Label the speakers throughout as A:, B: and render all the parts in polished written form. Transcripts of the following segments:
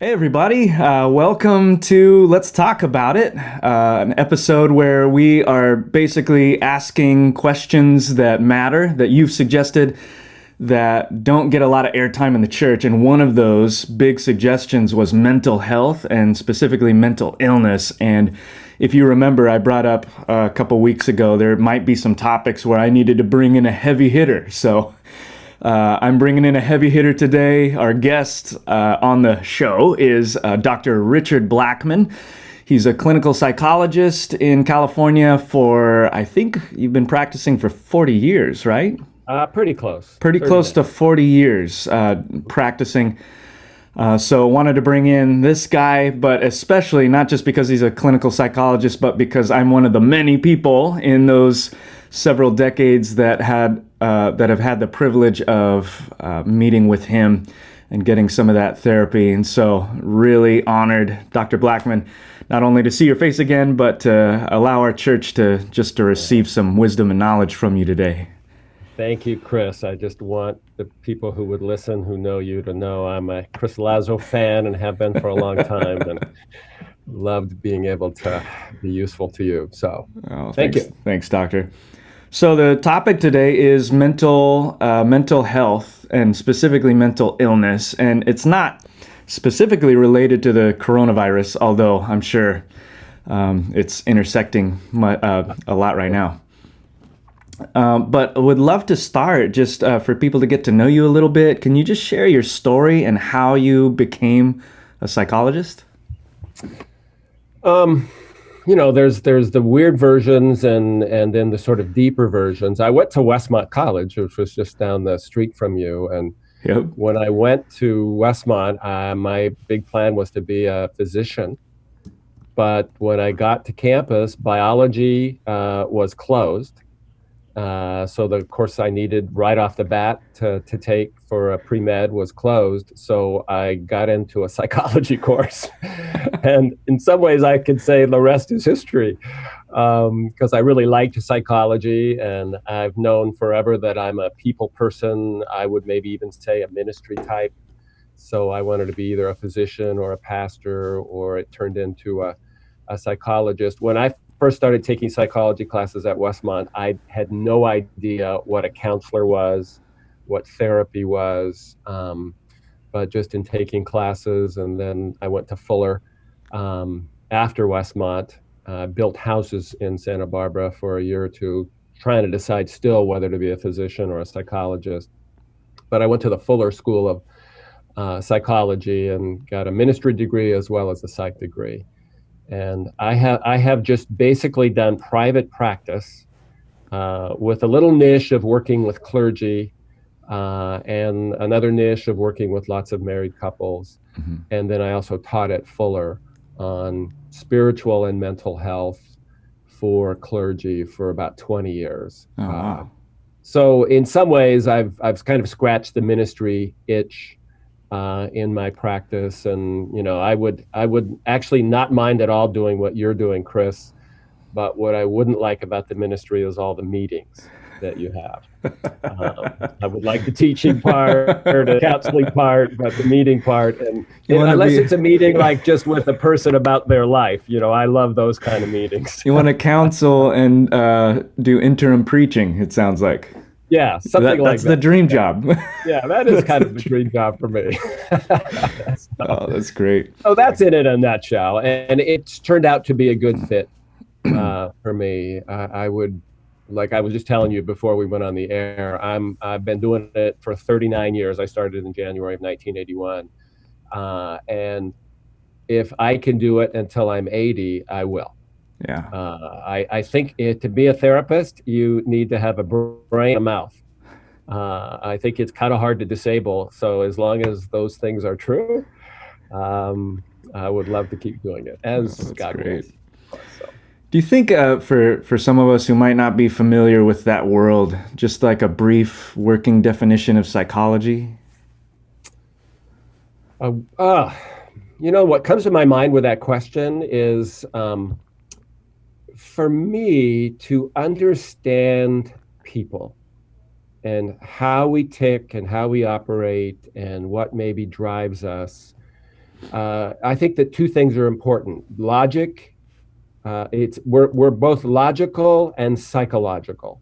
A: Hey, everybody. Welcome to Let's Talk About It, an episode where we are basically asking questions that matter, that you've suggested, that don't get a lot of airtime in the church. And one of those big suggestions was mental health and specifically mental illness. And if you remember, I brought up a couple weeks ago, there might be some topics where I needed to bring in a heavy hitter. So I'm bringing in a heavy hitter today. Our guest on the show is Dr. Richard Blackmon. He's a clinical psychologist in California for, I think you've been practicing for 40 years, right?
B: Pretty close.
A: Pretty close to 40 years practicing. So wanted to bring in this guy, but especially not just because he's a clinical psychologist, but because I'm one of the many people in those several decades that have had the privilege of meeting with him and getting some of that therapy. And so really honored, Dr. Blackmon, not only to see your face again, but to allow our church to receive some wisdom and knowledge from you today.
B: Thank you, Chris. I just want the people who would listen, who know you, to know I'm a Chris Lazo fan and have been for a long time, and loved being able to be useful to you. So thank you.
A: Thanks, Doctor. So the topic today is mental health and specifically mental illness, and it's not specifically related to the coronavirus, although I'm sure it's intersecting a lot right now. But I would love to start just for people to get to know you a little bit. Can you just share your story and how you became a psychologist?
B: There's the weird versions and then the sort of deeper versions. I went to Westmont College, which was just down the street from you. And
A: Yep.
B: when I went to Westmont, my big plan was to be a physician. But when I got to campus, biology was closed. So the course I needed right off the bat to take for a pre-med was closed. So I got into a psychology course. And in some ways I could say the rest is history, because I really liked psychology, and I've known forever that I'm a people person. I would maybe even say a ministry type. So I wanted to be either a physician or a pastor, or it turned into a psychologist. When I first started taking psychology classes at Westmont, I had no idea what a counselor was, what therapy was, but just in taking classes. And then I went to Fuller after Westmont, built houses in Santa Barbara for a year or two, trying to decide still whether to be a physician or a psychologist. But I went to the Fuller School of Psychology and got a ministry degree as well as a psych degree. And I have just basically done private practice with a little niche of working with clergy and another niche of working with lots of married couples.
A: Mm-hmm.
B: And then I also taught at Fuller on spiritual and mental health for clergy for about 20 years.
A: Oh, wow.
B: So in some ways, I've kind of scratched the ministry itch in my practice, and I would actually not mind at all doing what you're doing, Chris. But what I wouldn't like about the ministry is all the meetings that you have. I would like the teaching part, the counseling part, but the meeting part, and unless it's a meeting like just with a person about their life, I love those kind of meetings.
A: You want to counsel and do interim preaching, it sounds like.
B: Yeah, something like that.
A: That's the dream job.
B: Yeah, that is kind of the dream job for me.
A: Oh, that's great.
B: So that's it in a nutshell. And it's turned out to be a good fit for me. I would, like I was just telling you before we went on the air, I've been doing it for 39 years. I started in January of 1981. And if I can do it until I'm 80, I will.
A: Yeah.
B: I think to be a therapist, you need to have a brain and a mouth. I think it's kind of hard to disable. So as long as those things are true, I would love to keep doing it, as God wills. So.
A: Do you think for some of us who might not be familiar with that world, just like a brief working definition of psychology?
B: What comes to my mind with that question is, for me, to understand people and how we tick and how we operate and what maybe drives us, I think that two things are important. Logic, we're both logical and psychological.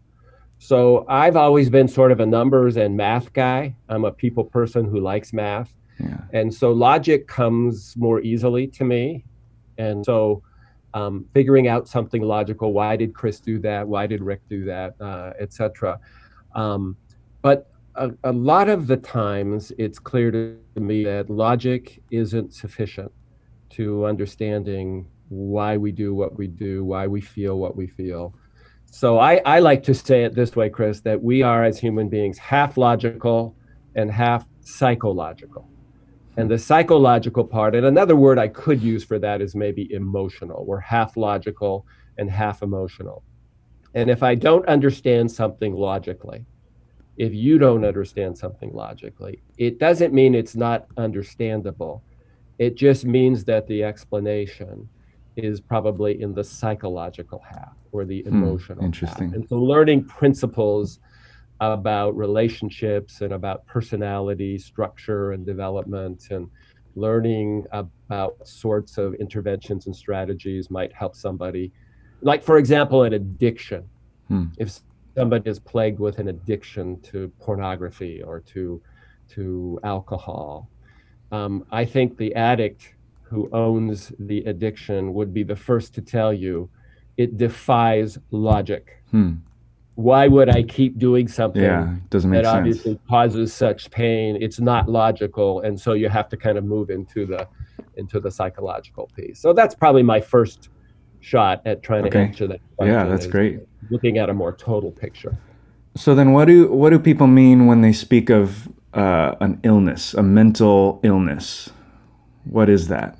B: So I've always been sort of a numbers and math guy. I'm a people person who likes math.
A: Yeah.
B: And so logic comes more easily to me. And so figuring out something logical, why did Chris do that? Why did Rick do that? Etc. But a lot of the times it's clear to me that logic isn't sufficient to understanding why we do what we do, why we feel what we feel. So I like to say it this way, Chris, that we are as human beings half logical and half psychological. And the psychological part, and another word I could use for that is maybe emotional. We're half logical and half emotional. And if I don't understand something logically, if you don't understand something logically, it doesn't mean it's not understandable. It just means that the explanation is probably in the psychological half or the emotional
A: Interesting.
B: half. And so learning principles about relationships and about personality structure and development, and learning about sorts of interventions and strategies might help somebody. Like, for example, an addiction. If somebody is plagued with an addiction to pornography or to alcohol, I think the addict who owns the addiction would be the first to tell you it defies logic. Why would I keep doing something
A: doesn't make
B: that
A: sense.
B: obviously causes such pain? It's not logical. And so you have to kind of move into the psychological piece. So that's probably my first shot at trying to answer that question.
A: Yeah, that's great.
B: Looking at a more total picture.
A: So then what do people mean when they speak of an illness, a mental illness? What is that?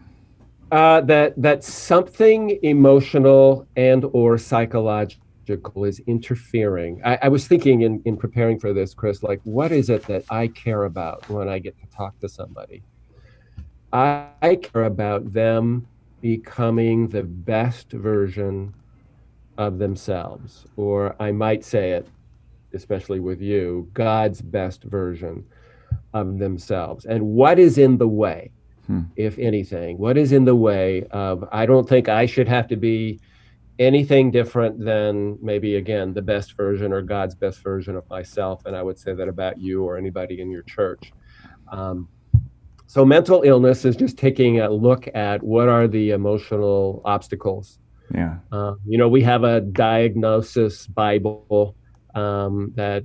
B: That something emotional and or psychological is interfering. I was thinking in preparing for this, Chris, like, what is it that I care about when I get to talk to somebody? I care about them becoming the best version of themselves, or I might say it, especially with you, God's best version of themselves. And what is in the way, if anything? What is in the way of, I don't think I should have to be anything different than maybe, again, the best version or God's best version of myself. And I would say that about you or anybody in your church. So mental illness is just taking a look at what are the emotional obstacles.
A: Yeah.
B: We have a diagnosis Bible that,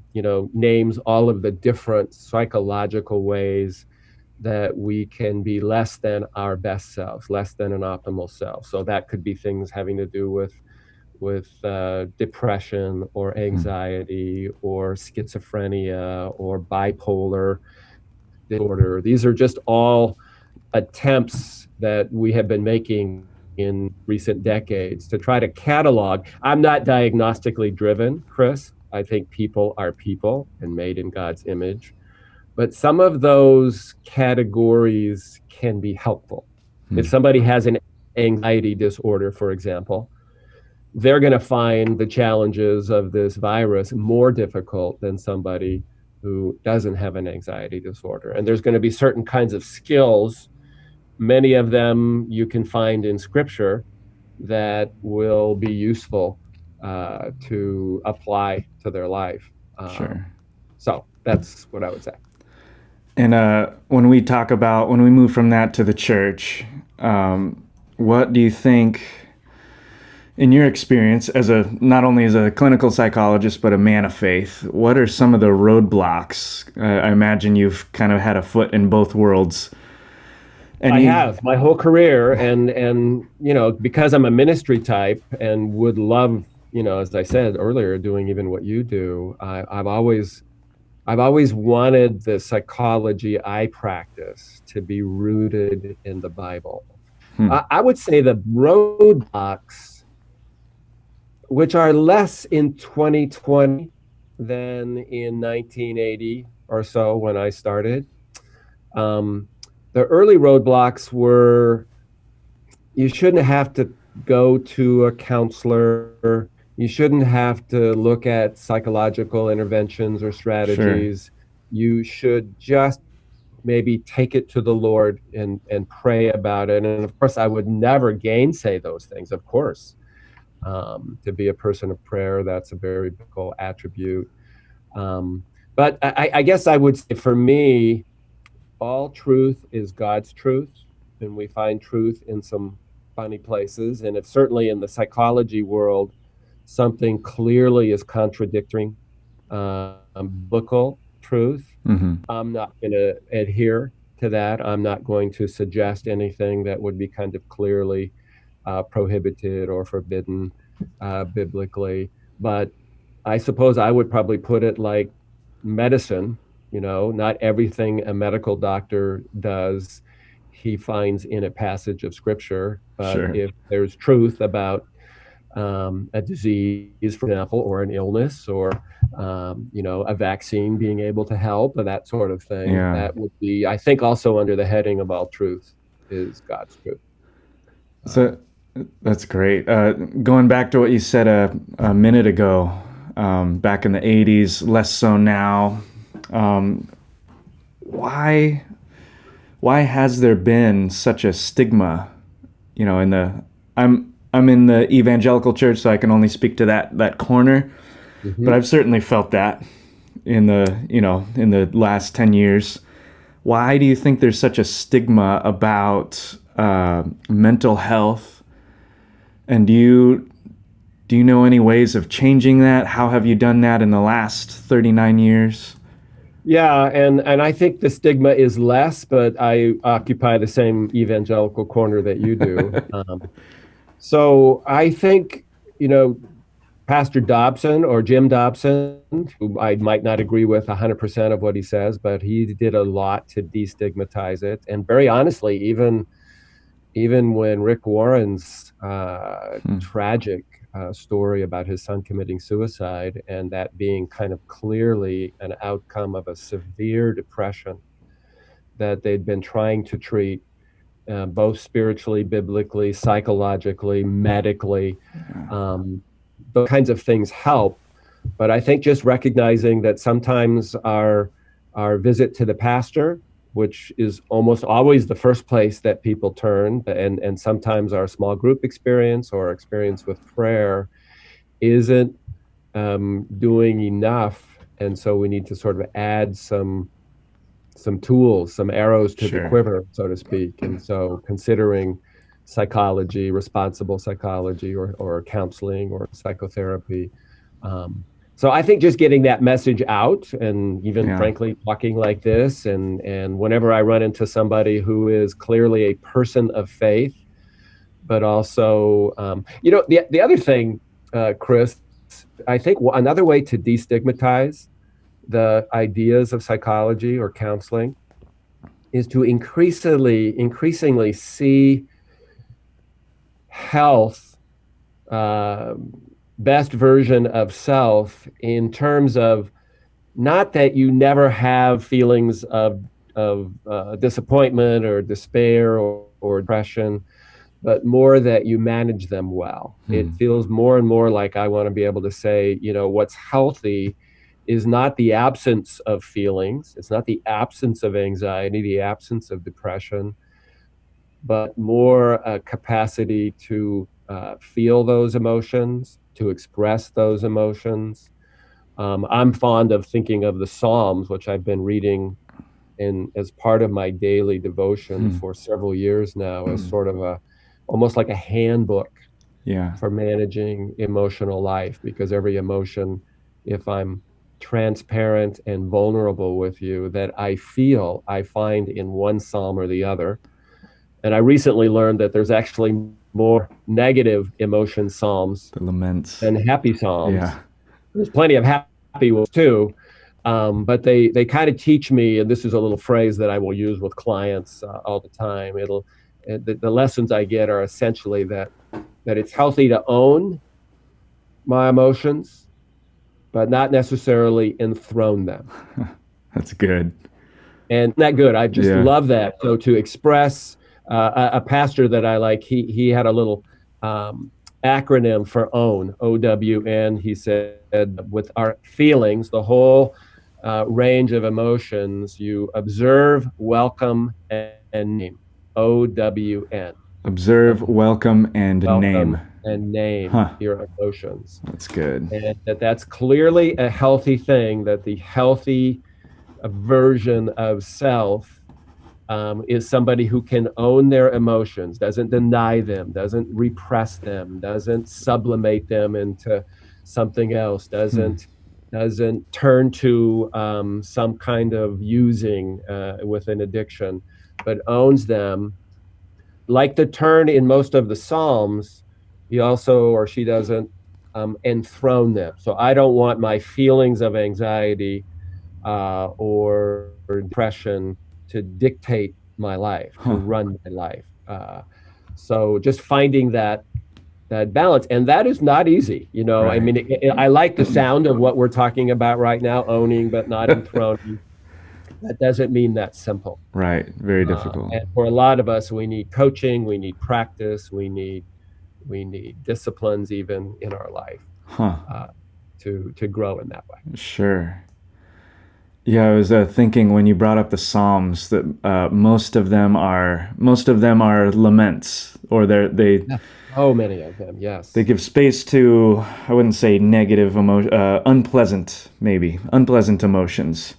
B: names all of the different psychological ways that we can be less than our best selves, less than an optimal self. So that could be things having to do with depression or anxiety or schizophrenia or bipolar disorder. These are just all attempts that we have been making in recent decades to try to catalog. I'm not diagnostically driven, Chris. I think people are people and made in God's image. But some of those categories can be helpful. If somebody has an anxiety disorder, for example, they're going to find the challenges of this virus more difficult than somebody who doesn't have an anxiety disorder. And there's going to be certain kinds of skills, many of them you can find in Scripture, that will be useful to apply to their life.
A: Sure.
B: So that's what I would say.
A: And when we move from that to the church, what do you think, in your experience not only as a clinical psychologist, but a man of faith, what are some of the roadblocks? I imagine you've kind of had a foot in both worlds. And
B: I have my whole career, and because I'm a ministry type and would love, as I said earlier, doing even what you do, I've always wanted the psychology I practice to be rooted in the Bible. I would say the roadblocks, which are less in 2020 than in 1980 or so when I started. The early roadblocks were, you shouldn't have to go to a counselor. You shouldn't have to look at psychological interventions or strategies. Sure. You should just maybe take it to the Lord and pray about it. And of course, I would never gainsay those things, of course. To be a person of prayer, that's a very biblical attribute. But I guess I would say for me, all truth is God's truth, and we find truth in some funny places. And if certainly in the psychology world, something clearly is contradicting biblical truth,
A: Mm-hmm.
B: I'm not going to adhere to that. I'm not going to suggest anything that would be kind of clearly prohibited or forbidden biblically. But I suppose I would probably put it like medicine. Not everything a medical doctor does he finds in a passage of scripture, but
A: Sure.
B: if there's truth about a disease, for example, or an illness, or a vaccine being able to help, or that sort of thing,
A: Yeah.
B: that would be, I think, also under the heading of all truth is God's truth.
A: So that's great. Going back to what you said a minute ago, back in the 80s, less so now. Why has there been such a stigma? I'm in the evangelical church, so I can only speak to that corner.
B: Mm-hmm.
A: But I've certainly felt that in the last 10 years. Why do you think there's such a stigma about mental health? And do you know any ways of changing that? How have you done that in the last 39 years?
B: Yeah, and I think the stigma is less, but I occupy the same evangelical corner that you do. So I think, Pastor Dobson, or Jim Dobson, who I might not agree with 100% of what he says, but he did a lot to destigmatize it. And very honestly, even when Rick Warren's tragic story about his son committing suicide, and that being kind of clearly an outcome of a severe depression that they'd been trying to treat, both spiritually, biblically, psychologically, medically. Those kinds of things help. But I think just recognizing that sometimes our visit to the pastor, which is almost always the first place that people turn, and sometimes our small group experience or experience with prayer isn't doing enough. And so we need to sort of add some tools, some arrows to the quiver, so to speak. And so considering psychology, responsible psychology, or counseling or psychotherapy. So I think just getting that message out, and even frankly talking like this, and whenever I run into somebody who is clearly a person of faith, but also, the other thing, Chris, I think another way to destigmatize the ideas of psychology or counseling is to increasingly see health, best version of self, in terms of not that you never have feelings of disappointment or despair or depression, but more that you manage them well. It feels more and more like I want to be able to say, what's healthy is not the absence of feelings. It's not the absence of anxiety, the absence of depression, but more a capacity to feel those emotions, to express those emotions. I'm fond of thinking of the Psalms, which I've been reading as part of my daily devotion for several years now, as sort of almost like a handbook for managing emotional life, because every emotion, if I'm transparent and vulnerable with you, that I find in one psalm or the other. And I recently learned that there's actually more negative emotion psalms,
A: the laments,
B: than happy psalms. There's plenty of happy ones too, but they kind of teach me, and this is a little phrase that I will use with clients all the time. The lessons I get are essentially that it's healthy to own my emotions, but not necessarily enthrone them.
A: That's good.
B: And that good. I just love that. So to express, a pastor that I like, he had a little acronym for OWN, OWN. He said, with our feelings, the whole range of emotions, you observe, welcome, and name. OWN.
A: Observe, welcome, and name.
B: Welcome and name
A: Huh.
B: your emotions.
A: That's good.
B: And that's clearly a healthy thing, that the healthy version of self is somebody who can own their emotions, doesn't deny them, doesn't repress them, doesn't sublimate them into something else, doesn't turn to some kind of using with an addiction, but owns them. Like the turn in most of the Psalms, he also or she doesn't enthrone them. So I don't want my feelings of anxiety or depression to dictate my life, to run my life. So just finding that balance, and that is not easy.
A: Right.
B: I mean, I like the sound of what we're talking about right now, owning but not enthroning. That doesn't mean that's simple.
A: Right. Very difficult.
B: And for a lot of us, we need coaching, we need practice, we need disciplines even in our life to grow in that way.
A: Sure. Yeah, I was thinking when you brought up the Psalms that most of them are laments, or they
B: Oh, many of them, yes.
A: they give space to, I wouldn't say negative emotion, unpleasant emotions.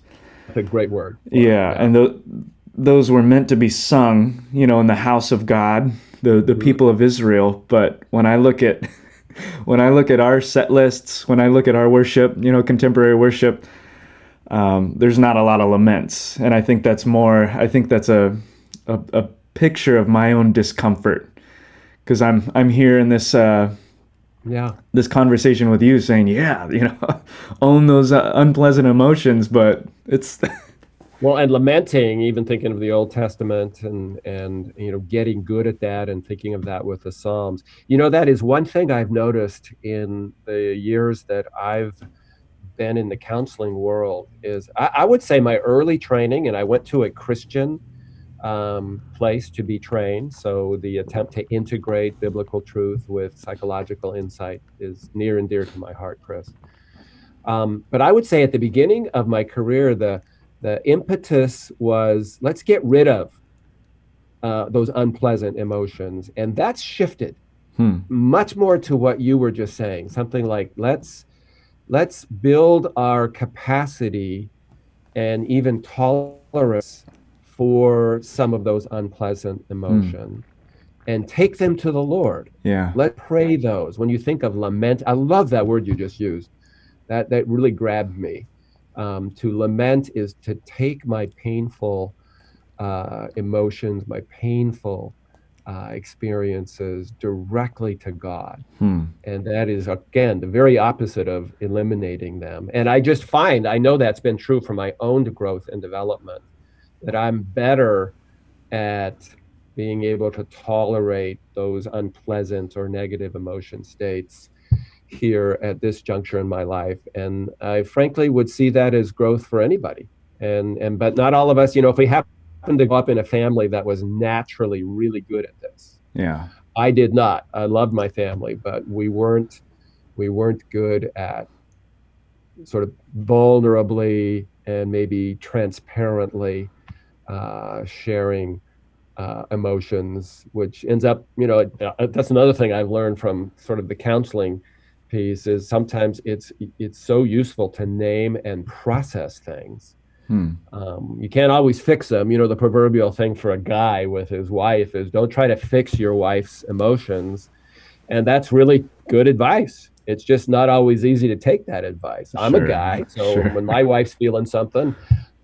B: That's a great word.
A: Yeah, and those were meant to be sung, in the house of God, the people of Israel. But when I look at our set lists, when I look at our worship, contemporary worship, there's not a lot of laments, and I think that's a picture of my own discomfort, because I'm here in this this conversation with you saying, own those unpleasant emotions, but it's
B: well, and lamenting, even thinking of the Old Testament and getting good at that and thinking of that with the Psalms. That is one thing I've noticed in the years that I've been in the counseling world is I would say my early training, and I went to a Christian place to be trained. So the attempt to integrate biblical truth with psychological insight is near and dear to my heart, Chris. But I would say at the beginning of my career, the impetus was, let's get rid of those unpleasant emotions. And that's shifted much more to what you were just saying, something like, let's build our capacity and even tolerance for some of those unpleasant emotions and take them to the Lord.
A: Yeah.
B: Let's pray those. When you think of lament, I love that word you just used. That really grabbed me. To lament is to take my painful emotions, my painful experiences directly to God. And that is, again, the very opposite of eliminating them. And I just find, I know that's been true for my own growth and development, that I'm better at being able to tolerate those unpleasant or negative emotion states here at this juncture in my life. And I frankly would see that as growth for anybody. But not all of us, if we happen to grow up in a family that was naturally really good at this.
A: Yeah.
B: I did not. I loved my family, but we weren't good at sort of vulnerably and maybe transparently sharing emotions, which ends up, that's another thing I've learned from sort of the counseling piece, is sometimes it's so useful to name and process things. You can't always fix them. The proverbial thing for a guy with his wife is, don't try to fix your wife's emotions. And that's really good advice. It's just not always easy to take that advice. I'm a guy, so when my wife's feeling something,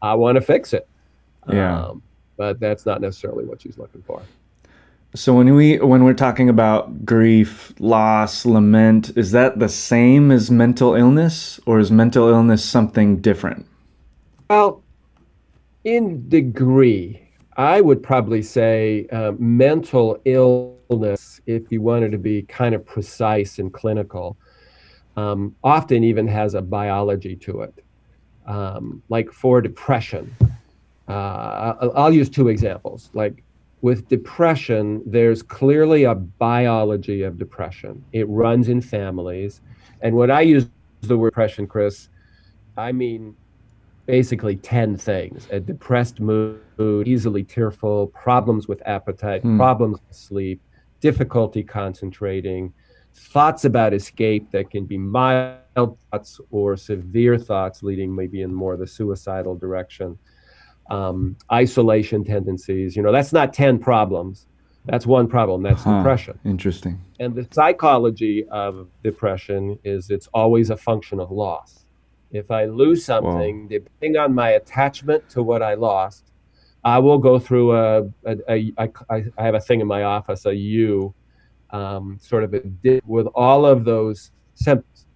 B: I want to fix it.
A: Yeah.
B: But that's not necessarily what she's looking for.
A: So when we're talking about grief, loss, lament, is that the same as mental illness, or is mental illness something different?
B: Well, in degree, I would probably say mental illness, if you wanted to be kind of precise and clinical, often even has a biology to it. Like for depression, I'll use two examples. Like with depression, there's clearly a biology of depression. It runs in families. And when I use the word depression, Chris, I mean basically 10 things: a depressed mood, easily tearful, problems with appetite,
A: Hmm.
B: problems with sleep, difficulty concentrating, thoughts about escape that can be mild thoughts or severe thoughts leading maybe in more the suicidal direction, isolation tendencies. That's not 10 problems. That's one problem. That's
A: Huh.
B: depression.
A: Interesting.
B: And the psychology of depression is it's always a function of loss. If I lose
A: Whoa.
B: something, depending on my attachment to what I lost, I will go through I have a thing in my office, a U, sort of with all of those symptoms.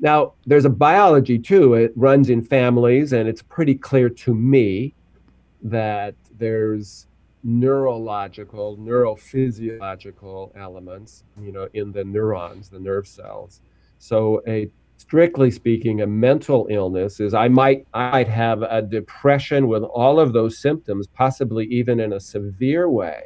B: Now, there's a biology too. It runs in families, and it's pretty clear to me that there's neurological, neurophysiological elements, in the neurons, the nerve cells. So strictly speaking, a mental illness is I might have a depression with all of those symptoms, possibly even in a severe way.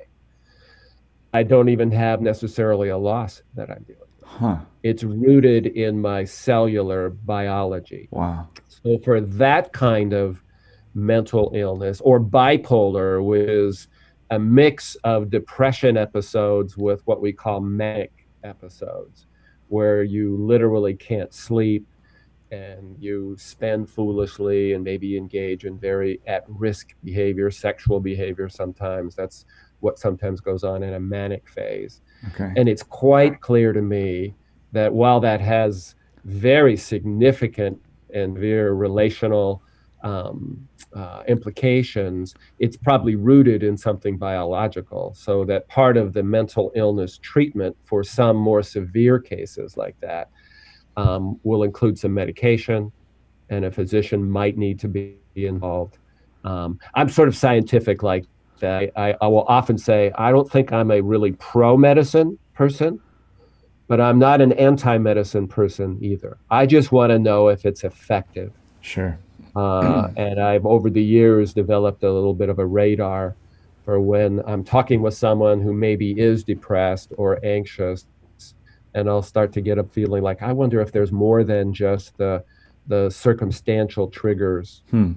B: I don't even have necessarily a loss that I'm dealing with.
A: Huh.
B: It's rooted in my cellular biology.
A: Wow.
B: So for that kind of mental illness, or bipolar, which is a mix of depression episodes with what we call manic episodes, where you literally can't sleep and you spend foolishly and maybe engage in very at-risk behavior, sexual behavior sometimes. That's what sometimes goes on in a manic phase.
A: Okay.
B: And it's quite clear to me that while that has very significant and very relational implications, it's probably rooted in something biological. So that part of the mental illness treatment for some more severe cases like that will include some medication, and a physician might need to be involved. I'm sort of scientific like that. I will often say, I don't think I'm a really pro-medicine person, but I'm not an anti-medicine person either. I just want to know if it's effective.
A: Sure.
B: And I've, over the years, developed a little bit of a radar for when I'm talking with someone who maybe is depressed or anxious, and I'll start to get a feeling like, I wonder if there's more than just the circumstantial triggers.
A: Hmm.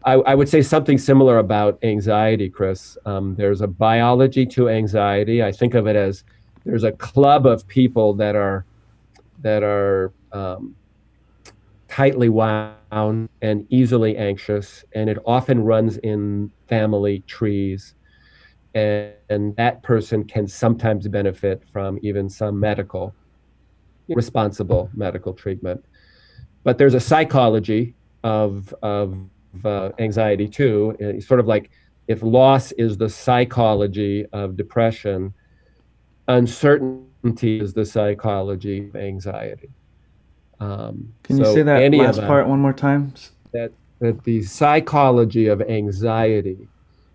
B: I would say something similar about anxiety, Chris. There's a biology to anxiety. I think of it as there's a club of people that are tightly wound and easily anxious, and it often runs in family trees. And that person can sometimes benefit from even some responsible medical treatment. But there's a psychology of anxiety too. It's sort of like, if loss is the psychology of depression, uncertainty is the psychology of anxiety.
A: Can you say
B: So
A: that
B: any of
A: last
B: them,
A: part one more time?
B: that the psychology of anxiety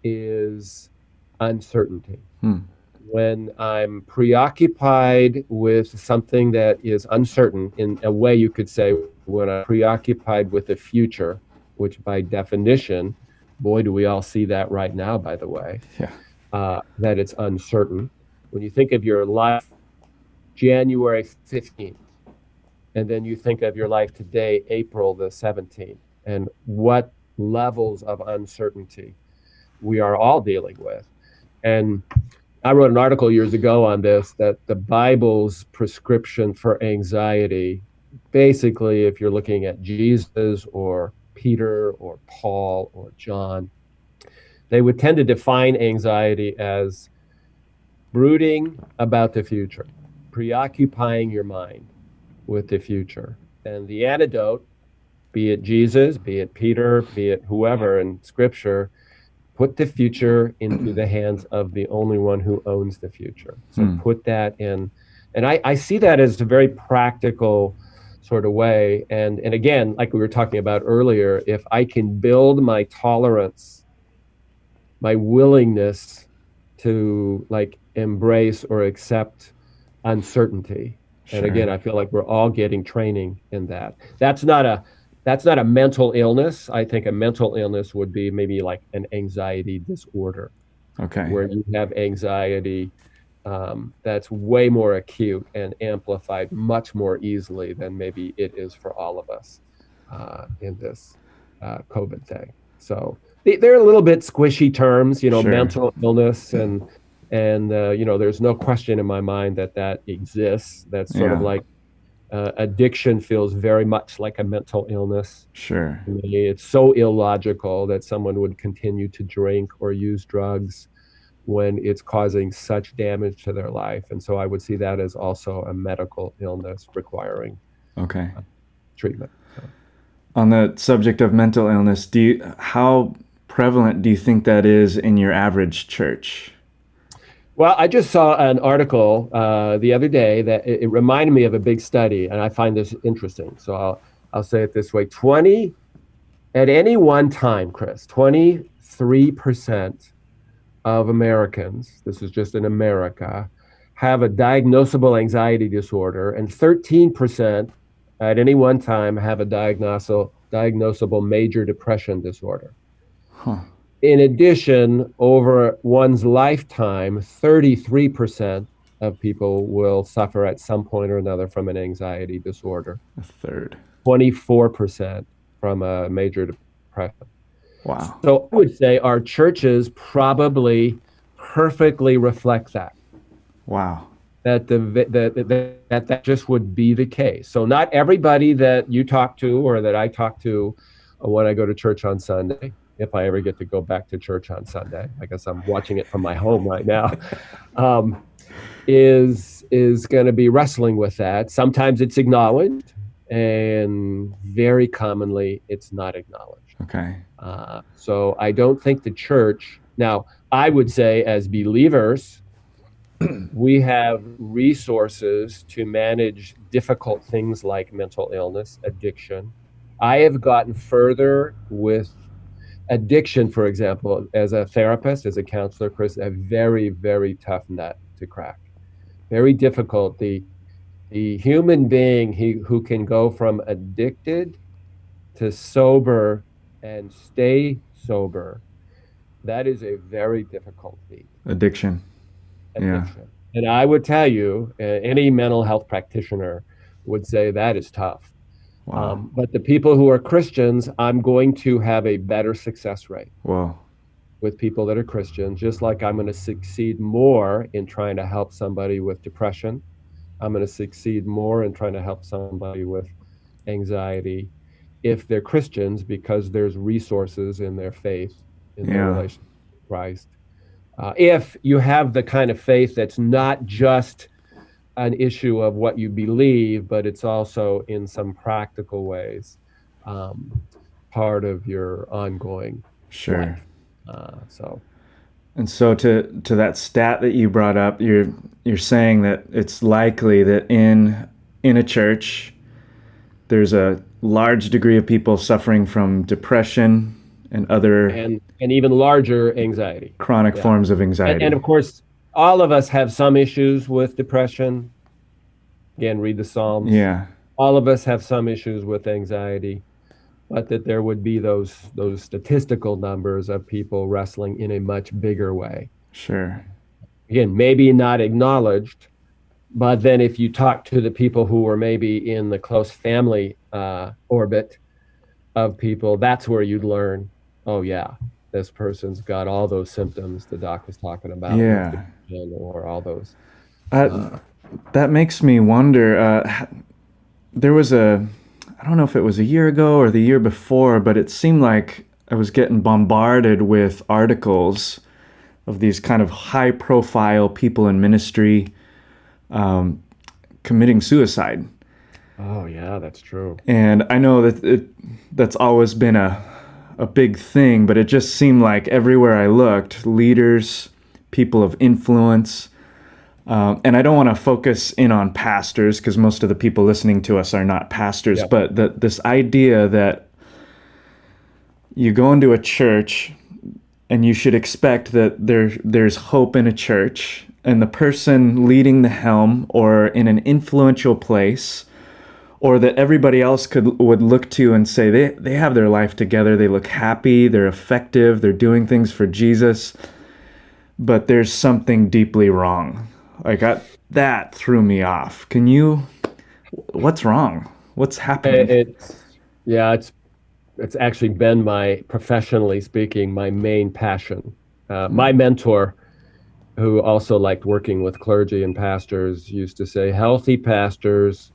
B: is uncertainty.
A: Hmm.
B: When I'm preoccupied with something that is uncertain, in a way you could say, when I'm preoccupied with the future, which by definition, boy, do we all see that right now, by the way,
A: Yeah.
B: that it's uncertain. When you think of your life January 15th, and then you think of your life today, April the 17th, and what levels of uncertainty we are all dealing with. And I wrote an article years ago on this, that the Bible's prescription for anxiety, basically, if you're looking at Jesus or Peter or Paul or John, they would tend to define anxiety as brooding about the future, preoccupying your mind with the future. And the antidote, be it Jesus, be it Peter, be it whoever in Scripture, put the future into the hands of the only one who owns the future. So put that in. And I see that as a very practical sort of way. And again, like we were talking about earlier, if I can build my tolerance, my willingness to like embrace or accept uncertainty.
A: Sure.
B: And again, I feel like we're all getting training in that. That's not a mental illness. I think a mental illness would be maybe like an anxiety disorder.
A: Okay.
B: Where you have anxiety that's way more acute and amplified much more easily than maybe it is for all of us in this. COVID thing. So they're a little bit squishy terms,
A: Sure.
B: mental illness and there's no question in my mind that exists. That's sort of
A: Yeah.
B: like addiction feels very much like a mental illness.
A: Sure.
B: To me, it's so illogical that someone would continue to drink or use drugs when it's causing such damage to their life. And so I would see that as also a medical illness requiring
A: Okay.
B: treatment. So.
A: On the subject of mental illness, how prevalent do you think that is in your average church?
B: Well, I just saw an article the other day that it reminded me of a big study, and I find this interesting. So I'll say it this way: at any one time, Chris, 23% of Americans, this is just in America, have a diagnosable anxiety disorder, and 13% at any one time have a diagnosable major depression disorder.
A: Huh.
B: In addition, over one's lifetime, 33% of people will suffer at some point or another from an anxiety disorder,
A: A third.
B: 24% from a major depression.
A: Wow.
B: So I would say our churches probably perfectly reflect that.
A: Wow.
B: That just would be the case. So not everybody that you talk to or that I talk to when I go to church on Sunday, if I ever get to go back to church on Sunday, I guess I'm watching it from my home right now, is going to be wrestling with that. Sometimes it's acknowledged, and very commonly it's not acknowledged.
A: Okay.
B: So I don't think the church, now I would say as believers, we have resources to manage difficult things like mental illness, addiction. I have gotten further with addiction, for example, as a therapist, as a counselor, Chris, a very, very tough nut to crack. Very difficult. The human being who can go from addicted to sober and stay sober, that is a very difficult feat.
A: Addiction. Yeah.
B: Addiction. And I would tell you, any mental health practitioner would say that is tough.
A: Wow.
B: But the people who are Christians, I'm going to have a better success rate
A: Whoa.
B: with people that are Christians, just like I'm going to succeed more in trying to help somebody with depression. I'm going to succeed more in trying to help somebody with anxiety if they're Christians, because there's resources in their faith, in their relationship with Christ. If you have the kind of faith that's not just an issue of what you believe, but it's also in some practical ways part of your ongoing
A: Sure.
B: life.
A: And so to that stat that you brought up, you're saying that it's likely that in a church there's a large degree of people suffering from depression and other
B: and even larger anxiety,
A: chronic forms of anxiety.
B: And of course, all of us have some issues with depression. Again, read the Psalms.
A: Yeah.
B: All of us have some issues with anxiety, but that there would be those statistical numbers of people wrestling in a much bigger way.
A: Sure.
B: Again, maybe not acknowledged, but then if you talk to the people who are maybe in the close family orbit of people, that's where you'd learn, oh yeah, this person's got all those symptoms the doc was talking about.
A: Yeah.
B: Or all those.
A: That makes me wonder. There was I don't know if it was a year ago or the year before, but it seemed like I was getting bombarded with articles of these kind of high-profile people in ministry committing suicide.
B: Oh yeah, that's true.
A: And I know that that's always been a big thing, but it just seemed like everywhere I looked, leaders, people of influence, and I don't want to focus in on pastors because most of the people listening to us are not pastors, but this idea that you go into a church and you should expect that there's hope in a church, and the person leading the helm or in an influential place, or that everybody else would look to and say they have their life together, they look happy, they're effective, they're doing things for Jesus, but there's something deeply wrong. Like that threw me off. What's wrong? What's happening?
B: It's it's actually been professionally speaking, my main passion. My mentor, who also liked working with clergy and pastors, used to say, healthy pastors,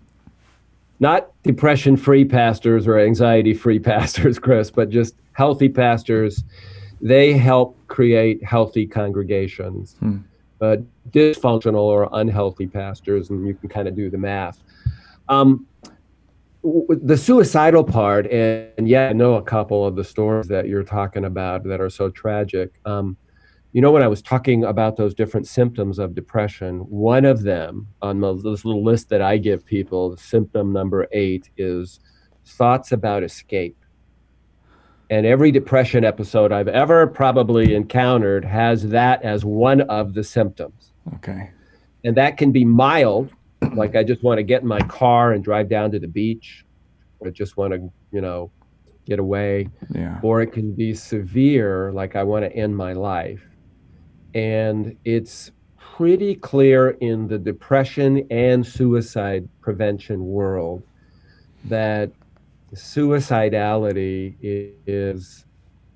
B: not depression-free pastors or anxiety-free pastors, Chris, but just healthy pastors, they help create healthy congregations. But dysfunctional or unhealthy pastors, and you can kind of do the math. The suicidal part, and yeah, I know a couple of the stories that you're talking about that are so tragic. When I was talking about those different symptoms of depression, one of them on this little list that I give people, symptom number 8, is thoughts about escape. And every depression episode I've ever probably encountered has that as one of the symptoms.
A: Okay.
B: And that can be mild, like I just want to get in my car and drive down to the beach, or just want to, get away.
A: Yeah.
B: Or it can be severe, like I want to end my life. And it's pretty clear in the depression and suicide prevention world that suicidality is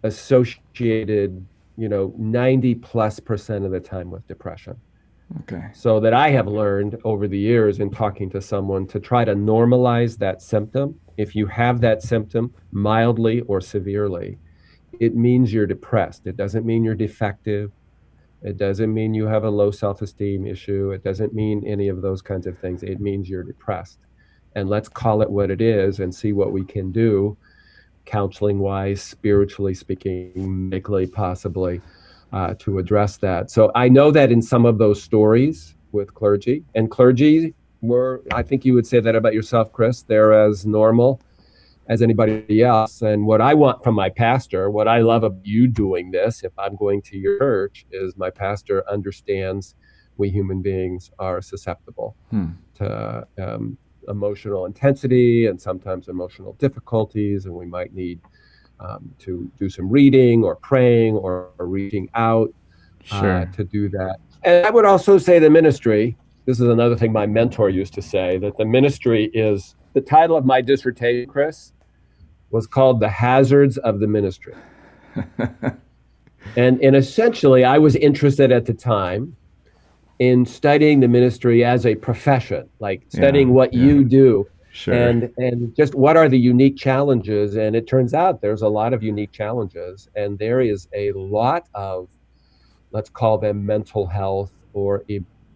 B: associated, 90+% of the time with depression.
A: Okay.
B: So that I have learned over the years in talking to someone to try to normalize that symptom. If you have that symptom mildly or severely, it means you're depressed. It doesn't mean you're defective. It doesn't mean you have a low self-esteem issue. It doesn't mean any of those kinds of things. It means you're depressed. And let's call it what it is and see what we can do, counseling-wise, spiritually speaking, medically possibly, to address that. So I know that in some of those stories with clergy, and clergy were, I think you would say that about yourself, Chris, they're as normal as anybody else. And what I want from my pastor, what I love about you doing this, if I'm going to your church, is my pastor understands we human beings are susceptible to emotional intensity and sometimes emotional difficulties, and we might need to do some reading or praying or reaching out to do that. And I would also say the ministry, this is another thing my mentor used to say, that the ministry is, the title of my dissertation, Chris, was called The Hazards of the Ministry. and essentially, I was interested at the time in studying the ministry as a profession, like studying what you do.
A: Sure.
B: And just what are the unique challenges? And it turns out there's a lot of unique challenges, and there is a lot of, let's call them mental health or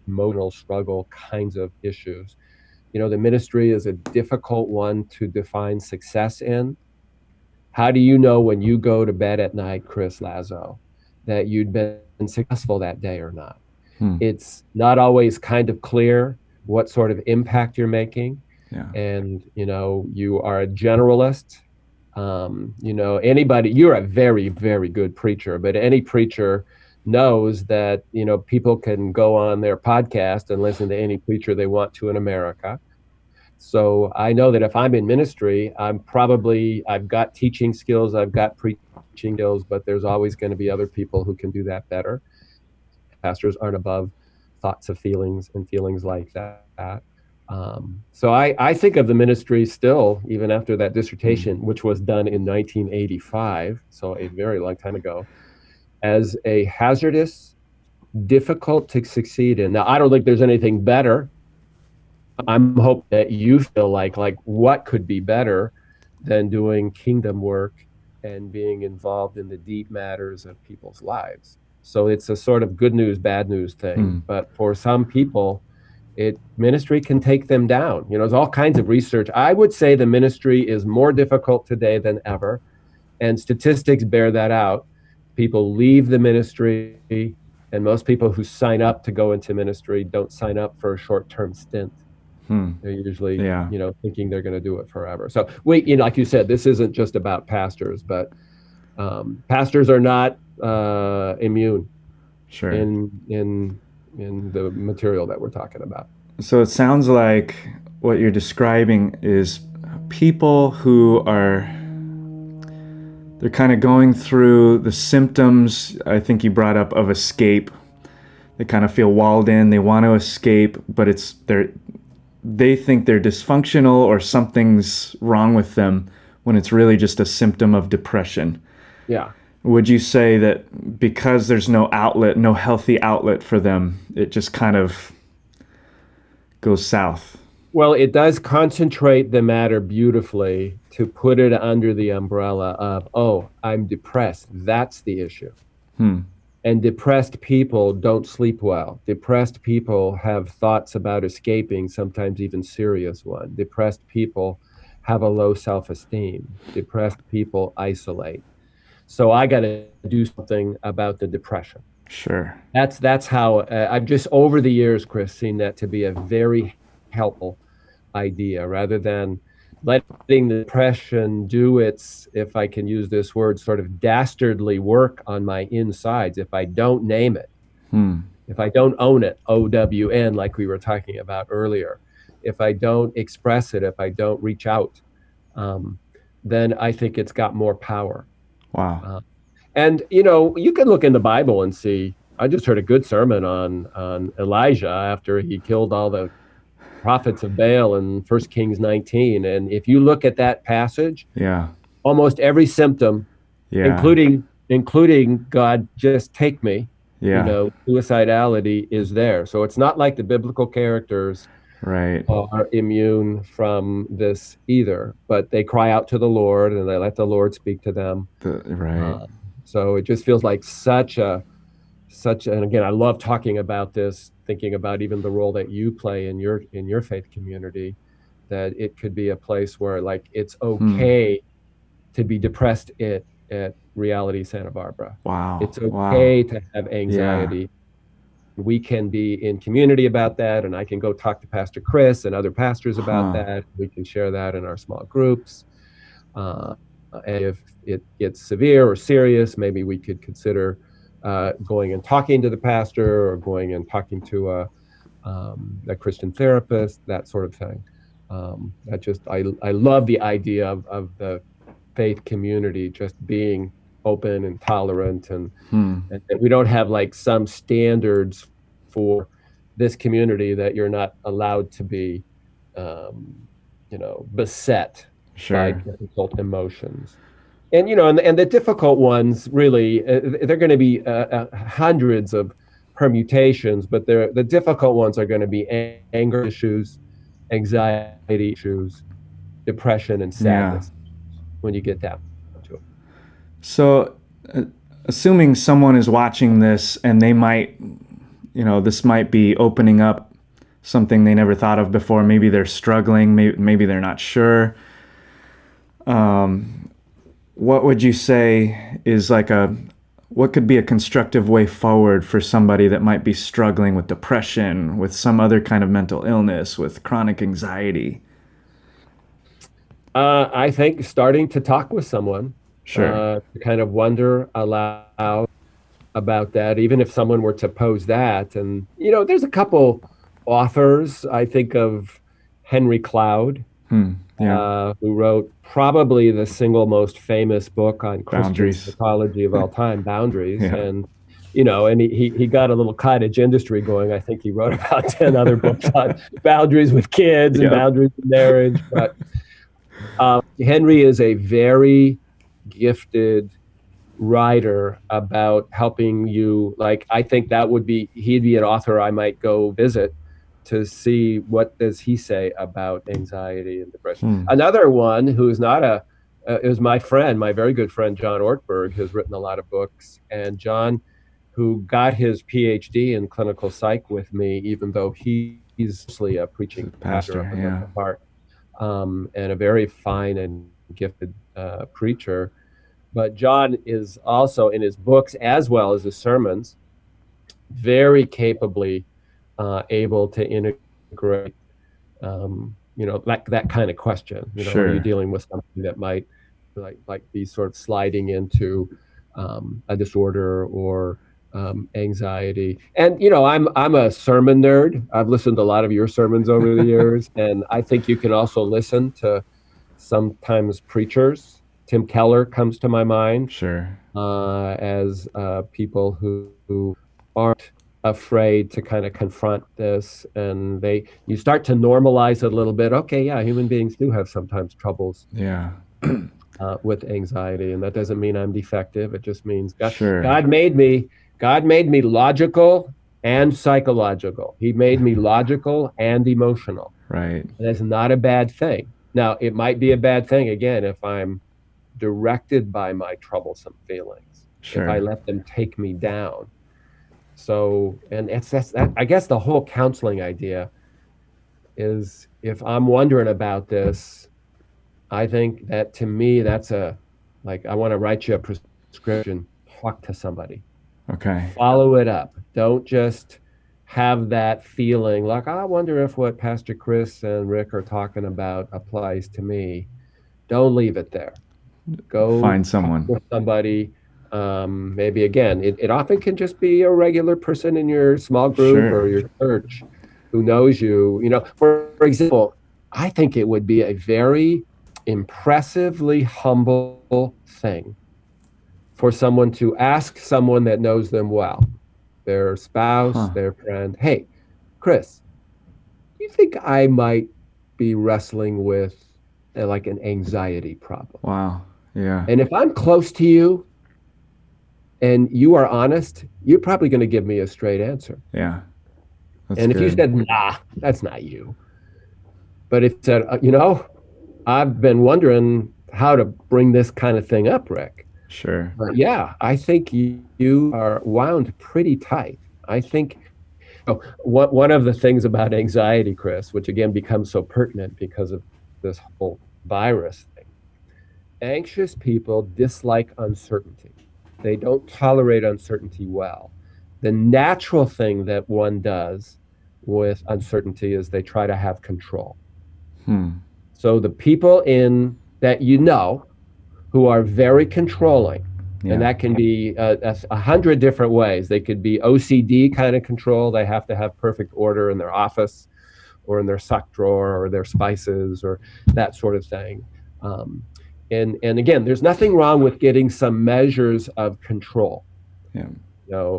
B: emotional struggle kinds of issues. The ministry is a difficult one to define success in. How do you know when you go to bed at night, Chris Lazo, that you'd been successful that day or not? It's not always kind of clear what sort of impact you're making.
A: Yeah.
B: And, you are a generalist. Anybody, you're a very, very good preacher, but any preacher knows that, people can go on their podcast and listen to any preacher they want to in America. So I know that if I'm in ministry, I've got teaching skills, I've got preaching skills, but there's always going to be other people who can do that better. Pastors aren't above thoughts of feelings and feelings like that. So I think of the ministry still, even after that dissertation, which was done in 1985, so a very long time ago, as a hazardous, difficult to succeed in. Now, I don't think there's anything better. I'm hoping that you feel like what could be better than doing kingdom work and being involved in the deep matters of people's lives. So it's a sort of good news, bad news thing. But for some people, ministry can take them down. There's all kinds of research. I would say the ministry is more difficult today than ever. And statistics bear that out. People leave the ministry, and most people who sign up to go into ministry don't sign up for a short-term stint. They're usually, thinking they're going to do it forever. So like you said, this isn't just about pastors, but pastors are not immune in the material that we're talking about.
A: So it sounds like what you're describing is people who they're kind of going through the symptoms, I think you brought up, of escape. They kind of feel walled in, they want to escape, but they think they're dysfunctional or something's wrong with them, when it's really just a symptom of depression.
B: Yeah.
A: Would you say that because there's no outlet, no healthy outlet for them, it just kind of goes south?
B: Well, it does concentrate the matter beautifully to put it under the umbrella of, oh, I'm depressed. That's the issue. And depressed people don't sleep well. Depressed people have thoughts about escaping, sometimes even serious ones. Depressed people have a low self-esteem. Depressed people isolate. So I got to do something about the depression.
A: Sure.
B: That's how I've just over the years, Chris, seen that to be a very helpful idea, rather than letting the depression do its, if I can use this word, sort of dastardly work on my insides. If I don't name it, if I don't own it, OWN, like we were talking about earlier, if I don't express it, if I don't reach out, then I think it's got more power.
A: Wow.
B: And, you can look in the Bible and see, I just heard a good sermon on Elijah after he killed all the prophets of Baal in 1 Kings 19. And if you look at that passage, almost every symptom, including God, just take me, suicidality is there. So it's not like the biblical characters are immune from this either, but they cry out to the Lord and they let the Lord speak to them. So it just feels like such, and again, I love talking about this, thinking about even the role that you play in your faith community, that it could be a place where, like, it's okay to be depressed at Reality Santa Barbara.
A: Wow.
B: It's okay to have anxiety. We can be in community about that, and I can go talk to Pastor Chris and other pastors about that. We can share that in our small groups. And if it gets severe or serious, maybe we could consider going and talking to the pastor, or going and talking to a Christian therapist, that sort of thing. I love the idea of the faith community just being open and tolerant, and that we don't have like some standards for this community that you're not allowed to be, beset by difficult emotions. And, and the difficult ones, really, they're going to be hundreds of permutations, but the difficult ones are going to be anger issues, anxiety issues, depression, and sadness when you get down to it.
A: So, assuming someone is watching this and they might, this might be opening up something they never thought of before. Maybe they're struggling, maybe they're not sure. What would you say is what could be a constructive way forward for somebody that might be struggling with depression, with some other kind of mental illness, with chronic anxiety?
B: I think starting to talk with someone,
A: to
B: kind of wonder aloud about that, even if someone were to pose that. And, there's a couple authors. I think of Henry Cloud, who wrote probably the single most famous book on Christian psychology of all time, Boundaries. And, and he got a little cottage industry going. I think he wrote about 10 other books on boundaries with kids and boundaries in marriage. But Henry is a very gifted writer about helping you. Like, I think he'd be an author I might go visit to see what does he say about anxiety and depression. Another one who's not is my friend, my very good friend, John Ortberg, has written a lot of books. And John, who got his PhD in clinical psych with me, even though he's mostly a preaching pastor of the heart, and a very fine and gifted preacher. But John is also, in his books as well as his sermons, very capably able to integrate, like that kind of question. Are you dealing with something that might like be sort of sliding into a disorder or anxiety? And I'm a sermon nerd. I've listened to a lot of your sermons over the years, and I think you can also listen to sometimes preachers. Tim Keller comes to my mind. As people who aren't afraid to kind of confront this, and you start to normalize it a little bit. Okay, human beings do have sometimes troubles with anxiety, and that doesn't mean I'm defective. It just means
A: Sure.
B: God made me. God made me logical and psychological. He made me logical and emotional.
A: Right.
B: And that's not a bad thing. Now, it might be a bad thing again if I'm directed by my troublesome feelings, if I
A: Sure.
B: let them take me down. So, and I guess the whole counseling idea is if I'm wondering about this, I think that to me, that's like, I want to write you a prescription, talk to somebody,
A: Okay.
B: follow it up. Don't just have that feeling like, I wonder if what Pastor Chris and Rick are talking about applies to me. Don't leave it there. Go
A: Find
B: talk
A: someone.
B: with somebody. Maybe again, it often can just be a regular person in your small group or
A: Sure.
B: your church who knows you. For example, I think it would be a very impressively humble thing for someone to ask someone that knows them well, their spouse,
A: Huh.
B: their friend, hey, Chris, do you think I might be wrestling with like an anxiety problem?
A: Wow. Yeah.
B: And if I'm close to you and you are honest, you're probably going to give me a straight answer.
A: Yeah. That's
B: And if you
A: good.
B: said, nah, that's not you. But if you said, I've been wondering how to bring this kind of thing up, Rick.
A: Sure.
B: But yeah, I think you are wound pretty tight. I think one of the things about anxiety, Chris, which again becomes so pertinent because of this whole virus thing, anxious people dislike uncertainty. They don't tolerate uncertainty well. The natural thing that one does with uncertainty is they try to have control.
A: Hmm.
B: So the people in that who are very controlling, and
A: Yeah.
B: that can be 100 different ways. They could be OCD kind of control. They have to have perfect order in their office or in their sock drawer or their spices or that sort of thing. And again, there's nothing wrong with getting some measures of control.
A: Yeah.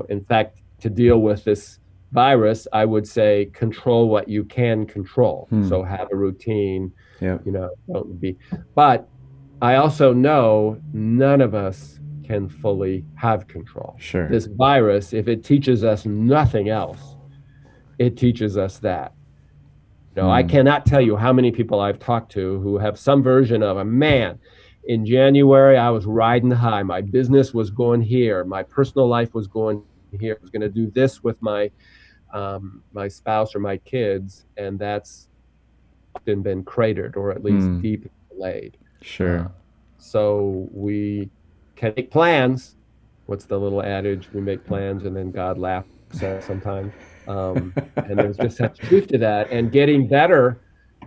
B: In fact, to deal with this virus, I would say control what you can control. So have a routine,
A: Yeah.
B: don't be. But I also know none of us can fully have control.
A: Sure.
B: This virus, if it teaches us nothing else, it teaches us that. I cannot tell you how many people I've talked to who have some version of a man. In January, I was riding high. My business was going here. My personal life was going here. I was going to do this with my spouse or my kids, and that's often been cratered or at least deeply delayed.
A: Sure.
B: So we can make plans. What's the little adage? We make plans and then God laughs at us sometimes. And there's just such truth to that. And getting better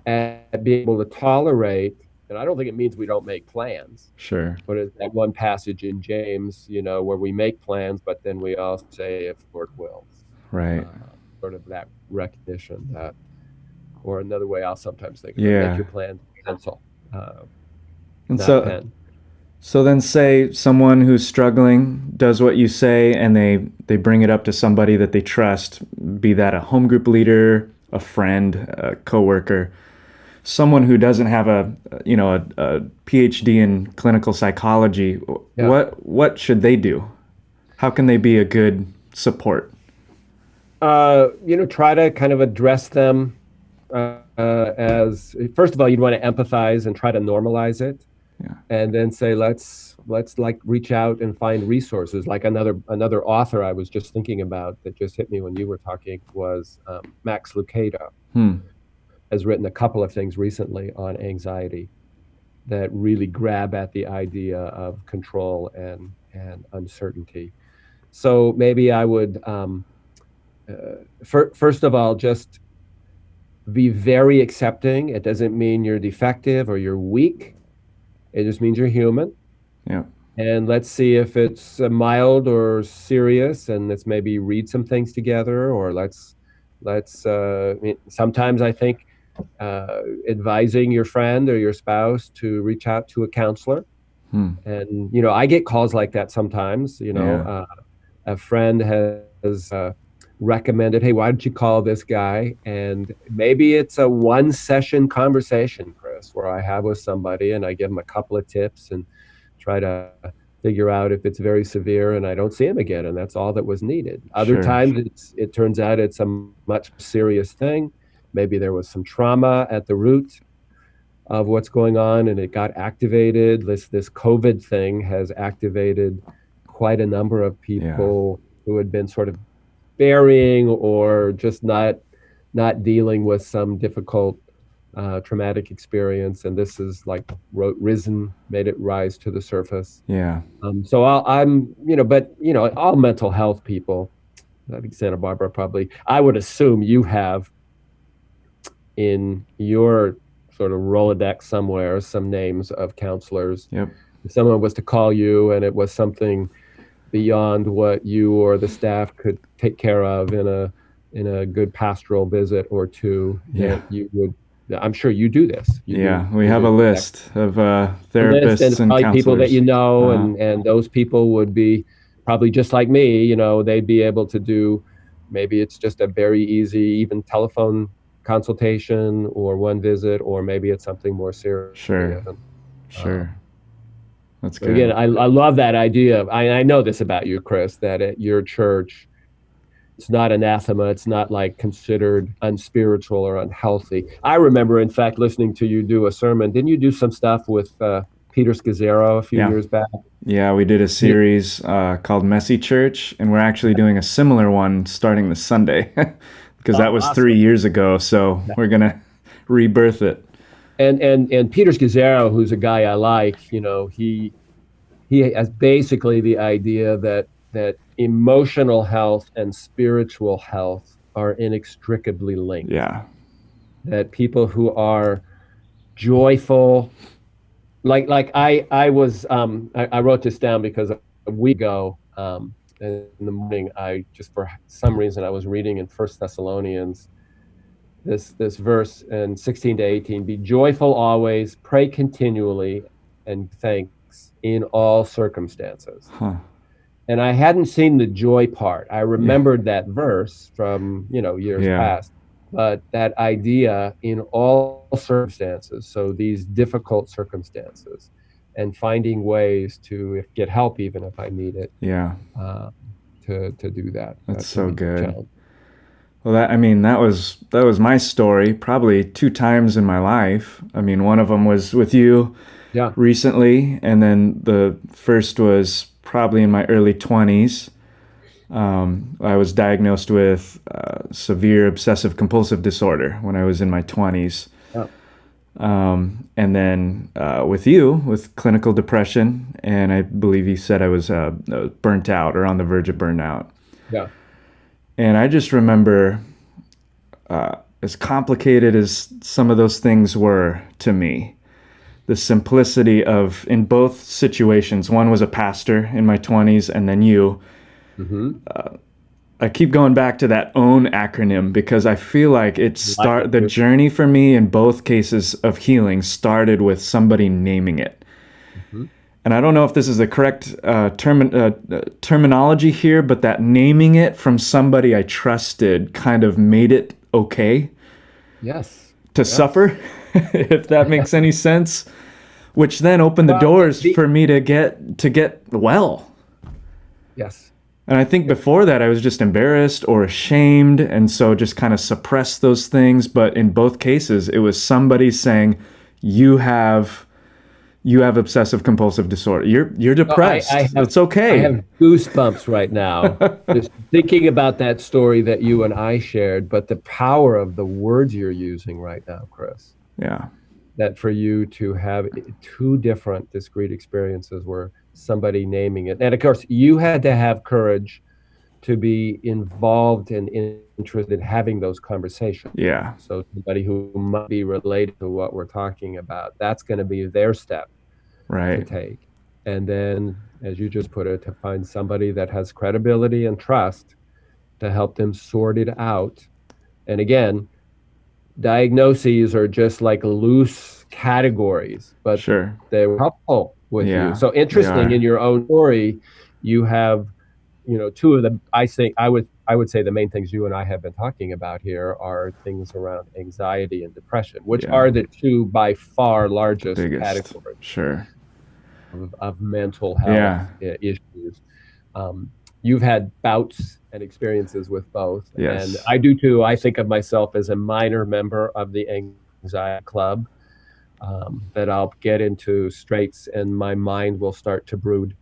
B: at being able to tolerate, and I don't think it means we don't make plans.
A: Sure.
B: But it's that one passage in James, where we make plans, but then we also say, if the Lord wills.
A: Right.
B: Sort of that recognition that, or another way I'll sometimes think,
A: Yeah.
B: make your plan pencil.
A: And
B: pen.
A: so then say someone who's struggling does what you say and they bring it up to somebody that they trust, be that a home group leader, a friend, a coworker, someone who doesn't have a PhD in clinical psychology.
B: Yeah.
A: What should they do? How can they be a good support?
B: Try to kind of address them as, first of all, you'd want to empathize and try to normalize it.
A: Yeah.
B: And then say, let's like reach out and find resources. Like another author I was just thinking about that just hit me when you were talking was Max Lucado. Has written a couple of things recently on anxiety that really grab at the idea of control and uncertainty. So maybe I would, first of all, just be very accepting. It doesn't mean you're defective or you're weak. It just means you're human.
A: Yeah.
B: And let's see if it's mild or serious, and let's maybe read some things together, or let's sometimes I think advising your friend or your spouse to reach out to a counselor. And, I get calls like that sometimes, a friend has recommended, hey, why don't you call this guy? And maybe it's a 1-session conversation, Chris. Chris, where I have with somebody and I give them a couple of tips and try to figure out if it's very severe, and I don't see them again, and that's all that was needed. Other
A: Sure.
B: times it turns out it's a much serious thing. Maybe there was some trauma at the root of what's going on and it got activated. This COVID thing has activated quite a number of people who had been sort of burying or just not dealing with some difficult traumatic experience, and this is like made it rise to the surface.
A: Yeah.
B: So I'm, but all mental health people, I think Santa Barbara probably, I would assume you have in your sort of Rolodex somewhere some names of counselors.
A: Yep.
B: If someone was to call you and it was something beyond what you or the staff could take care of in a good pastoral visit or two, that you would. I'm sure you do this.
A: We have a list of therapists and counselors.
B: People that and those people would be probably just like me. They'd be able to do. Maybe it's just a very easy, even telephone consultation or one visit, or maybe it's something more serious.
A: Sure. That's good.
B: Again, I love that idea. I know this about you, Chris, that at your church, it's not anathema. It's not like considered unspiritual or unhealthy. I remember, in fact, listening to you do a sermon. Didn't you do some stuff with Peter Scazzero a few years back?
A: Yeah, we did a series called Messy Church, and we're actually doing a similar one starting this Sunday because that was awesome. 3 years ago. So we're going to rebirth it.
B: And Peter Scazzero, who's a guy I like, he has basically the idea that emotional health and spiritual health are inextricably linked.
A: Yeah.
B: That people who are joyful, like I was, I wrote this down because a week ago in the morning, for some reason, I was reading in 1 Thessalonians, this verse in 16-18, be joyful always, pray continually, and thanks in all circumstances. And I hadn't seen the joy part. I remembered that verse from, years past, but that idea in all circumstances, so these difficult circumstances, and finding ways to get help even if I need it. To do that.
A: That's so good. Well, that was my story probably 2 times in my life. One of them was with you recently, and then the first was probably in my early 20s. I was diagnosed with severe obsessive compulsive disorder when I was in my 20s. And then with you, with clinical depression, and I believe you said I was burnt out or on the verge of burnout.
B: Yeah.
A: And I just remember, as complicated as some of those things were to me, the simplicity of, in both situations, one was a pastor in my 20s, and then you. I keep going back to that OWN acronym because I feel like the journey for me in both cases of healing started with somebody naming it. And I don't know if this is the correct terminology here, but that naming it from somebody I trusted kind of made it okay. To suffer, if that makes any sense, which then opened the doors for me to get well.
B: Yes.
A: And I think before that, I was just embarrassed or ashamed, and so just kind of suppressed those things. But in both cases, it was somebody saying, "You have obsessive compulsive disorder. You're depressed. It's okay."
B: I have goosebumps right now just thinking about that story that you and I shared. But the power of the words you're using right now, Chris.
A: Yeah.
B: That for you to have 2 different discrete experiences where somebody naming it. And of course, you had to have courage to be involved and interested in having those conversations.
A: Yeah.
B: So somebody who might be related to what we're talking about, that's going to be their step to take. And then, as you just put it, to find somebody that has credibility and trust to help them sort it out. And again, diagnoses are just like loose categories, but they're helpful with you. So interesting, in your own story, you have, 2 of them. I I would say the main things you and I have been talking about here are things around anxiety and depression, which
A: Yeah.
B: are the two by far
A: The
B: largest
A: biggest.
B: categories
A: Sure.
B: of mental health
A: Yeah.
B: issues. Um, you've had bouts and experiences with both, and
A: Yes.
B: I do too. I think of myself as a minor member of the anxiety club, that I'll get into straits and my mind will start to brood.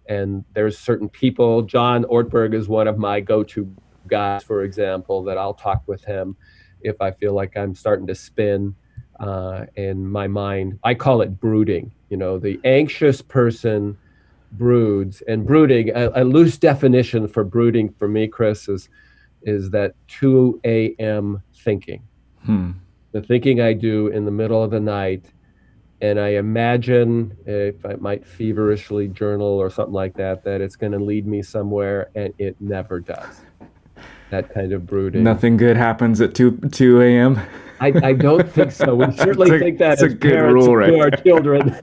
B: And there's certain people, John Ortberg is one of my go-to guys, for example, that I'll talk with him if I feel like I'm starting to spin in my mind. I call it brooding. You know, the anxious person broods, and brooding, a loose definition for brooding for me, Chris, is that 2 a.m. thinking.
A: Hmm.
B: The thinking I do in the middle of the night, and I imagine if I might feverishly journal or something like that, that it's going to lead me somewhere, and it never does. That kind of brooding.
A: Nothing good happens at 2 a.m.
B: I don't think so. We certainly think that
A: it's a
B: as
A: good
B: parents
A: rule
B: to
A: right
B: our
A: there.
B: children,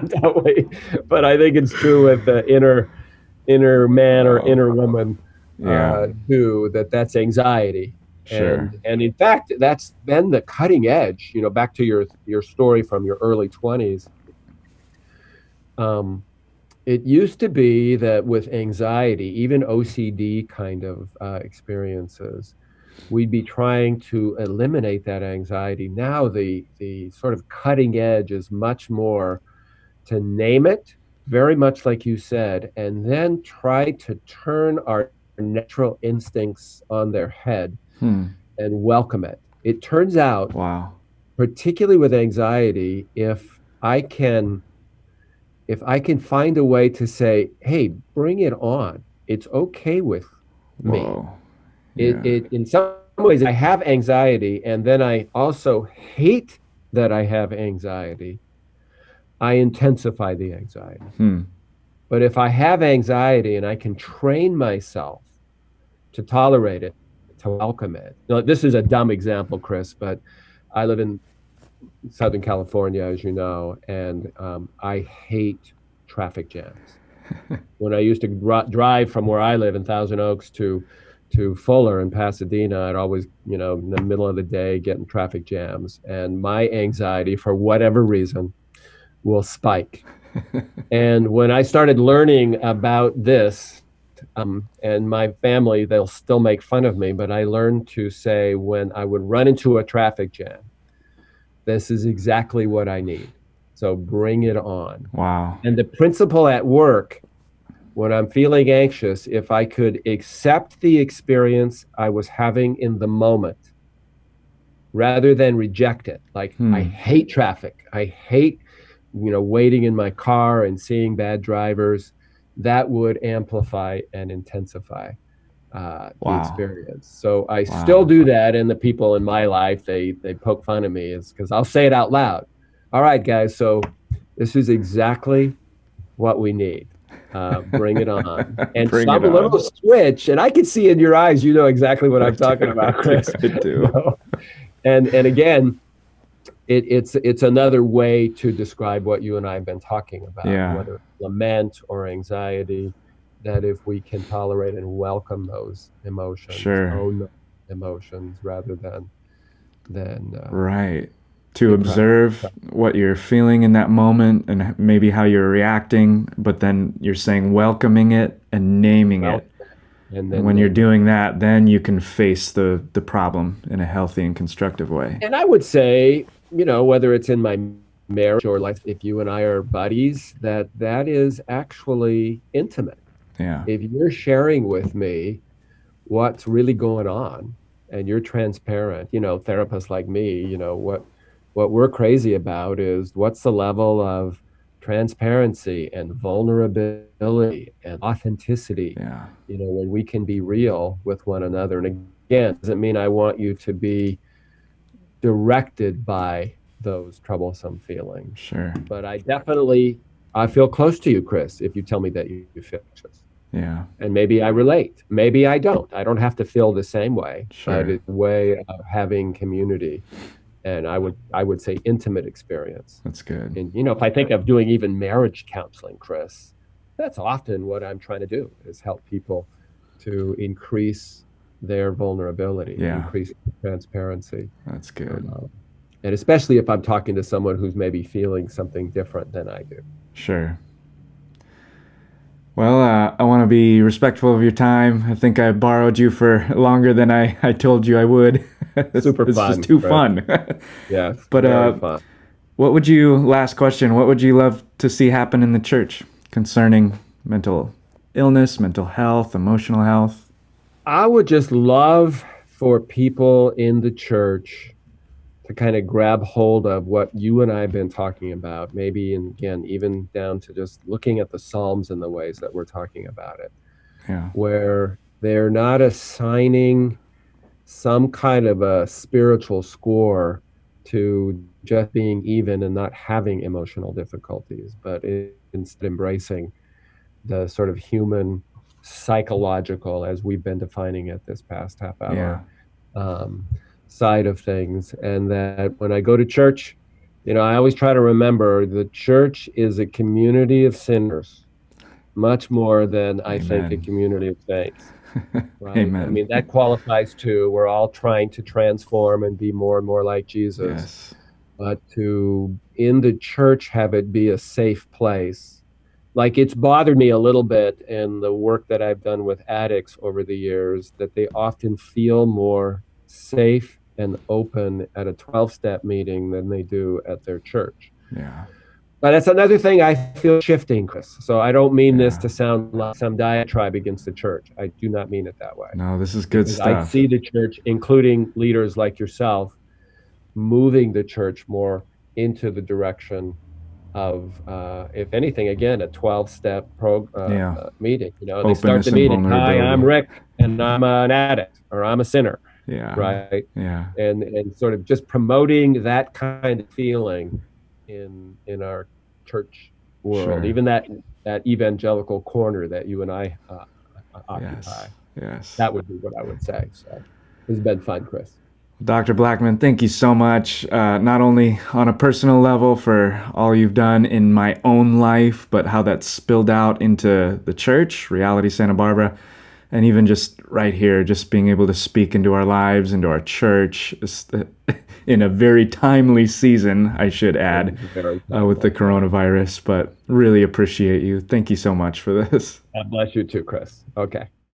B: don't we? But I think it's true with the inner man or
A: Oh,
B: inner woman
A: yeah.
B: too. That's anxiety.
A: Sure.
B: And in fact, that's been the cutting edge. You know, back to your story from your early 20s. It used to be that with anxiety, even OCD kind of experiences, we'd be trying to eliminate that anxiety. Now the sort of cutting edge is much more to name it, very much like you said, and then try to turn our natural instincts on their head
A: Hmm.
B: and welcome it. It turns out,
A: Wow.
B: particularly with anxiety, if I can find a way to say, hey, bring it on. It's okay with me.
A: Whoa. Yeah.
B: It in some ways I have anxiety, and then I also hate that I have anxiety. I intensify the anxiety.
A: Hmm.
B: But if I have anxiety and I can train myself to tolerate it, to welcome it. Now, this is a dumb example, Chris, but I live in Southern California, as you know, and I hate traffic jams. When I used to drive from where I live in Thousand Oaks to Fuller in Pasadena, I'd always, in the middle of the day get in traffic jams, and my anxiety, for whatever reason, will spike. And when I started learning about this, and my family, they'll still make fun of me, but I learned to say when I would run into a traffic jam, this is exactly what I need. So bring it on.
A: Wow.
B: And the principle at work, when I'm feeling anxious, if I could accept the experience I was having in the moment, rather than reject it. Like, I hate traffic. I hate, waiting in my car and seeing bad drivers. That would amplify and intensify the
A: Wow.
B: experience. So I still do that, and the people in my life, they poke fun of me, is because I'll say it out loud. All right, guys, so this is exactly what we need. Bring it on. And
A: Bring
B: some
A: it on.
B: little switch, and I can see in your eyes, you know exactly what I'm talking about, Chris.
A: I do.
B: And again, it's another way to describe what you and I have been talking about,
A: Yeah.
B: whether it's lament or anxiety, that if we can tolerate and welcome those emotions,
A: Sure.
B: own those emotions rather than
A: Right. To observe what you're feeling in that moment and maybe how you're reacting, but then you're saying welcoming it and naming it.
B: And
A: when you're doing that, then you can face the problem in a healthy and constructive way.
B: And I would say, whether it's in my marriage or life, if you and I are buddies, that is actually intimate.
A: Yeah.
B: If you're sharing with me what's really going on and you're transparent, therapists like me, what we're crazy about is what's the level of transparency and vulnerability and authenticity,
A: Yeah.
B: when we can be real with one another. And again, it doesn't mean I want you to be directed by those troublesome feelings.
A: Sure.
B: But I feel close to you, Chris, if you tell me that you feel anxious.
A: Yeah.
B: And maybe I relate. Maybe I don't. I don't have to feel the same way.
A: Sure.
B: But it's a way of having community. And I would say intimate experience.
A: That's good.
B: And, if I think of doing even marriage counseling, Chris, that's often what I'm trying to do, is help people to increase their vulnerability,
A: Yeah.
B: increasing transparency.
A: That's good.
B: And especially if I'm talking to someone who's maybe feeling something different than I do.
A: Sure. Well, I want to be respectful of your time. I think I borrowed you for longer than I told you I would.
B: Super
A: it's
B: fun.
A: just too
B: Chris.
A: fun.
B: Yes,
A: But
B: very fun.
A: last question, what would you love to see happen in the church concerning mental illness, mental health, emotional health?
B: I would just love for people in the church to kind of grab hold of what you and I have been talking about, maybe, and again, even down to just looking at the Psalms in the ways that we're talking about it,
A: Yeah.
B: where they're not assigning some kind of a spiritual score to just being even and not having emotional difficulties, but instead embracing the sort of human psychological, as we've been defining it this past half hour, side of things. And that when I go to church, I always try to remember the church is a community of sinners, much more than I think a community of saints. Right?
A: Amen.
B: I mean, that qualifies too. We're all trying to transform and be more and more like Jesus.
A: Yes.
B: But to, in the church, have it be a safe place. Like, it's bothered me a little bit in the work that I've done with addicts over the years, that they often feel more safe and open at a 12-step meeting than they do at their church.
A: Yeah.
B: But that's another thing I feel shifting, Chris. So I don't mean this to sound like some diatribe against the church. I do not mean it that way.
A: No, this is good stuff.
B: I see the church, including leaders like yourself, moving the church more into the direction of, if anything, again, a 12-step meeting. They start the meeting, hi, I'm Rick, and I'm an addict, or I'm a sinner.
A: Yeah.
B: Right.
A: Yeah.
B: And sort of just promoting that kind of feeling in our church world, even that evangelical corner that you and I occupy.
A: Yes.
B: That would be what I would say. So it's been fun, Chris.
A: Dr. Blackmon, thank you so much, not only on a personal level for all you've done in my own life, but how that's spilled out into the church, Reality Santa Barbara, and even just right here, just being able to speak into our lives, into our church, in a very timely season, I should add, with the coronavirus, but really appreciate you. Thank you so much for this.
B: God bless you too, Chris. Okay.